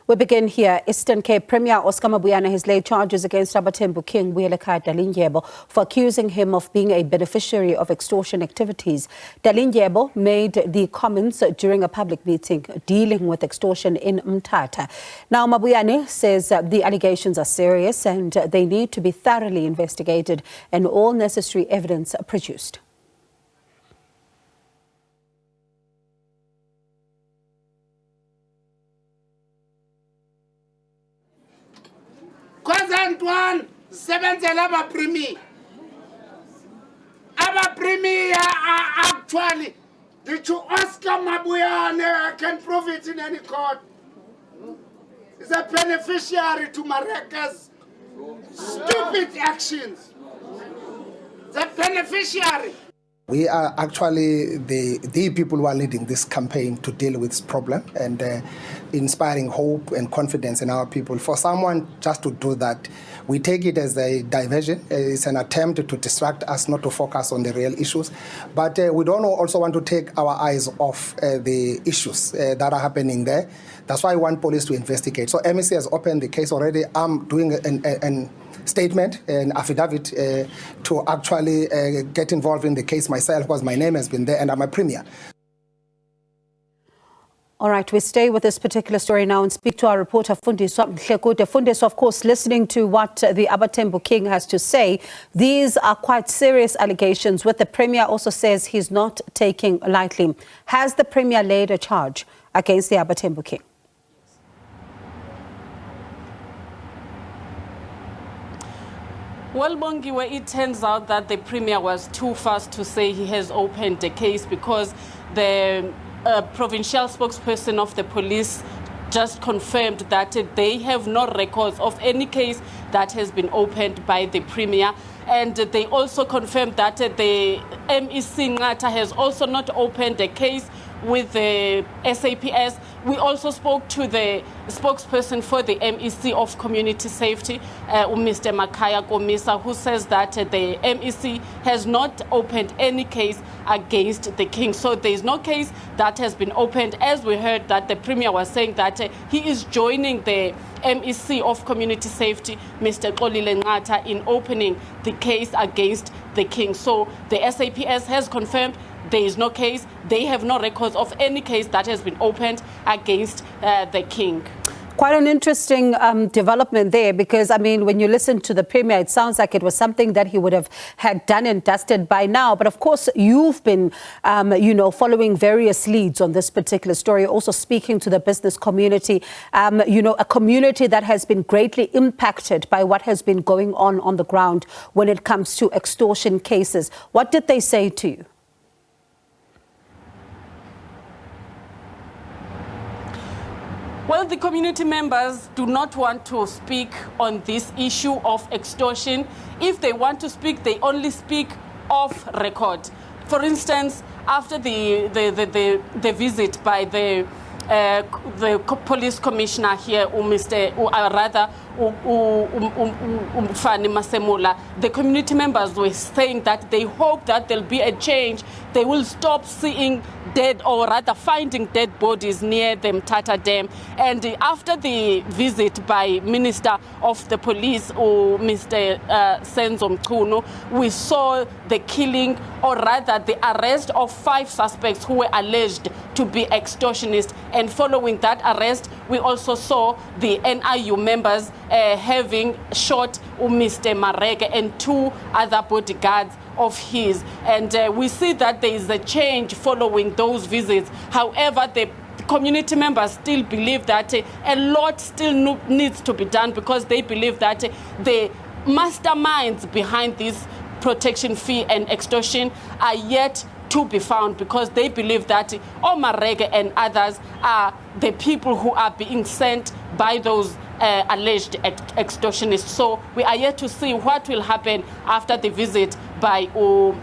We begin here. Eastern Cape Premier Oscar Mabuyane has laid charges against Abathembu King, Buyelekhaya Dalindyebo, for accusing him of being a beneficiary of extortion activities. Dalindyebo made the comments during a public meeting dealing with extortion in Mthatha. Now, Mabuyane says the allegations are serious and they need to be thoroughly investigated and all necessary evidence produced. One sebenzela abaprimi are actually did you Oscar Mabuyane can prove it in any court. Is a beneficiary to Mareka's stupid actions. The beneficiary. We are actually the people who are leading this campaign to deal with this problem and inspiring hope and confidence in our people. For someone just to do that, we take it as a diversion. It's an attempt to distract us, not to focus on the real issues. But we don't also want to take our eyes off the issues that are happening there. That's why we want police to investigate. So MEC has opened the case already. I'm doing an statement, an affidavit to actually get involved in the case myself because my name has been there and I'm a premier. All right, we stay with this particular story now and speak to our reporter Fundiswa Mhlekude. Fundiswa, of course, listening to what the Abathembu King has to say, these are quite serious allegations, what the Premier also says he's not taking lightly. Has the Premier laid a charge against the Abathembu King? Well, Bongiwe, it turns out that the Premier was too fast to say he has opened the case because the provincial spokesperson of the police just confirmed that they have no records of any case that has been opened by the Premier. And they also confirmed that the MEC Mthatha has also not opened a case with the SABC. We also spoke to the spokesperson for the MEC of Community Safety, Mr. Makaya Komisa, who says that the MEC has not opened any case against the King. So there is no case that has been opened. As we heard that the Premier was saying that he is joining the MEC of Community Safety, Mr. Mthatha, in opening the case against the King. So the SABC has confirmed there is no case. They have no records of any case that has been opened against the King. Quite an interesting development there because, I mean, when you listen to the Premier, it sounds like it was something that he would have had done and dusted by now. But of course, you've been, following various leads on this particular story, also speaking to the business community, a community that has been greatly impacted by what has been going on the ground when it comes to extortion cases. What did they say to you? Well, the community members do not want to speak on this issue of extortion. If they want to speak, they only speak off record. For instance, after the visit by the police commissioner here, the community members were saying that they hope that there'll be a change. They will stop seeing dead, or rather finding dead bodies near the Mthatha Dam. And after the visit by Minister of the Police, Mr. Senzo Mchunu, we saw the killing, or rather the arrest of 5 suspects who were alleged to be extortionists. And following that arrest, we also saw the NIU members having shot Mr. Marega and 2 other bodyguards of his. And we see that there is a change following those visits. However, the community members still believe that a lot still needs to be done because they believe that the masterminds behind this protection fee and extortion are yet to be found, because they believe that Omar Rege and others are the people who are being sent by those alleged extortionists. So we are yet to see what will happen after the visit by Mr.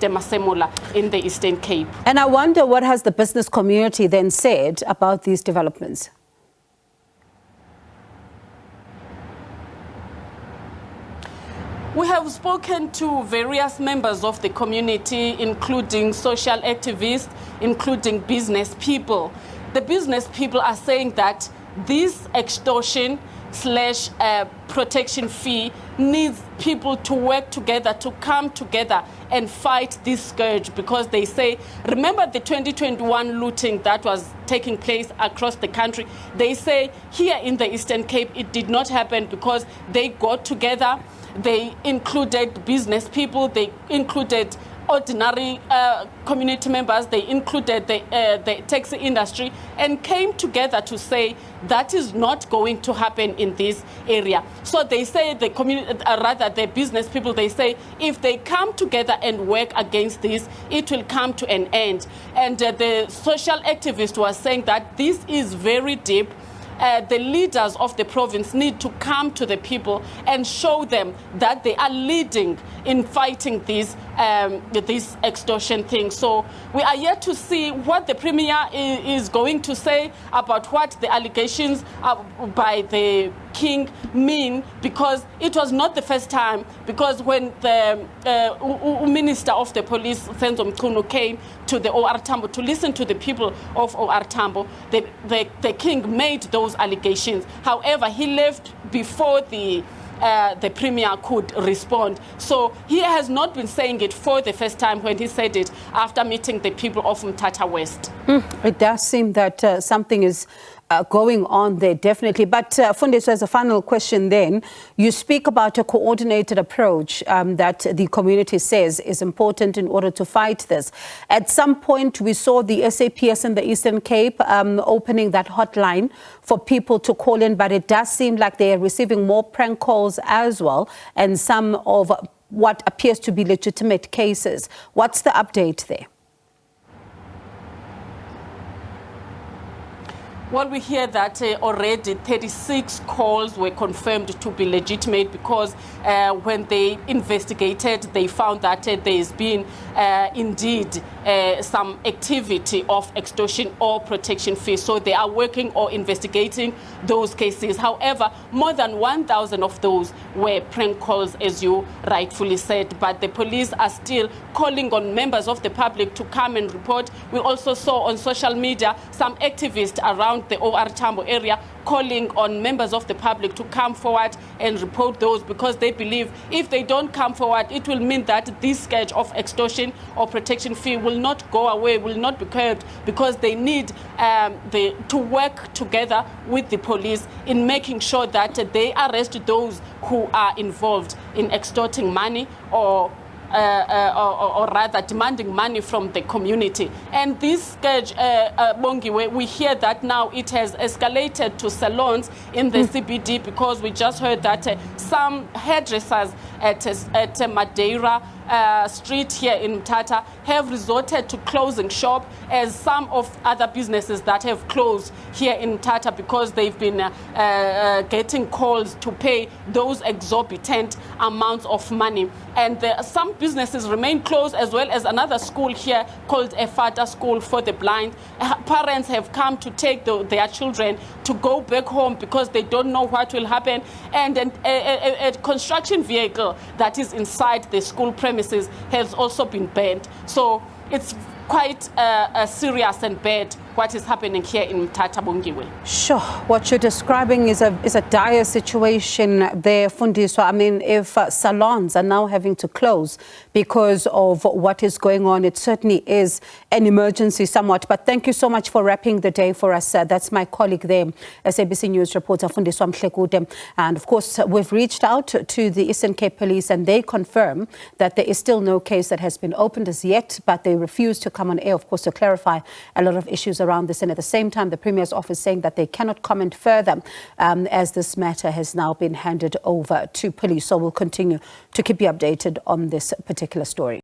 Masemola in the Eastern Cape. And I wonder, what has the business community then said about these developments? We have spoken to various members of the community, including social activists, including business people. the business people are saying that this extortion slash protection fee needs people to work together, to come together and fight this scourge, because they say, remember the 2021 looting that was taking place across the country? They say here in the Eastern Cape it did not happen because they got together, they included business people, they included ordinary community members, they included the taxi industry, and came together to say that is not going to happen in this area. So they say the community, rather the business people, they say if they come together and work against this, it will come to an end. And the social activist was saying that this is very deep. The leaders of the province need to come to the people and show them that they are leading in fighting this extortion thing. So we are yet to see what the Premier is going to say about what the allegations by the King mean, because it was not the first time, because when the Minister of the Police, Senzo Mchunu, came to the OR Tambo to listen to the people of OR Tambo, the King made those allegations. However, he left before the Premier could respond. So he has not been saying it for the first time when he said it after meeting the people of Mthatha West. It does seem that something is going on there, definitely. But Fundiswa, as a final question then, you speak about a coordinated approach that the community says is important in order to fight this. At some point, we saw the SAPS in the Eastern Cape opening that hotline for people to call in, but it does seem like they are receiving more prank calls as well, and some of what appears to be legitimate cases. What's the update there? Well, we hear that already 36 calls were confirmed to be legitimate, because when they investigated, they found that there's been indeed some activity of extortion or protection fee. So they are working or investigating those cases. However, more than 1,000 of those were prank calls, as you rightfully said. But the police are still calling on members of the public to come and report. We also saw on social media some activists around the OR Tambo area calling on members of the public to come forward and report those, because they believe if they don't come forward, it will mean that this scourge of extortion or protection fee will not go away, will not be curbed, because they need to work together with the police in making sure that they arrest those who are involved in extorting money or rather demanding money from the community. And this scourge, Bongiwe, we hear that now it has escalated to salons in the CBD, because we just heard that some hairdressers at Madeira Street here in Mthatha have resorted to closing shop, as some of other businesses that have closed here in Mthatha, because they've been getting calls to pay those exorbitant amounts of money. And some businesses remain closed, as well as another school here called Efata School for the Blind. Parents have come to take their children to go back home because they don't know what will happen. And a construction vehicle that is inside the school premises has also been banned. So it's quite serious and bad what is happening here in Mthatha, Bongiwe. Sure. What you're describing is a dire situation there, Fundiswa. I mean, if salons are now having to close because of what is going on, it certainly is an emergency somewhat. But thank you so much for wrapping the day for us. That's my colleague there, SABC News reporter Fundiswa Mhlekude. And of course, we've reached out to the Eastern Cape Police, and they confirm that there is still no case that has been opened as yet, but they refuse to come on air, of course, to clarify a lot of issues around this. And at the same time, the Premier's office saying that they cannot comment further as this matter has now been handed over to police. So we'll continue to keep you updated on this particular story.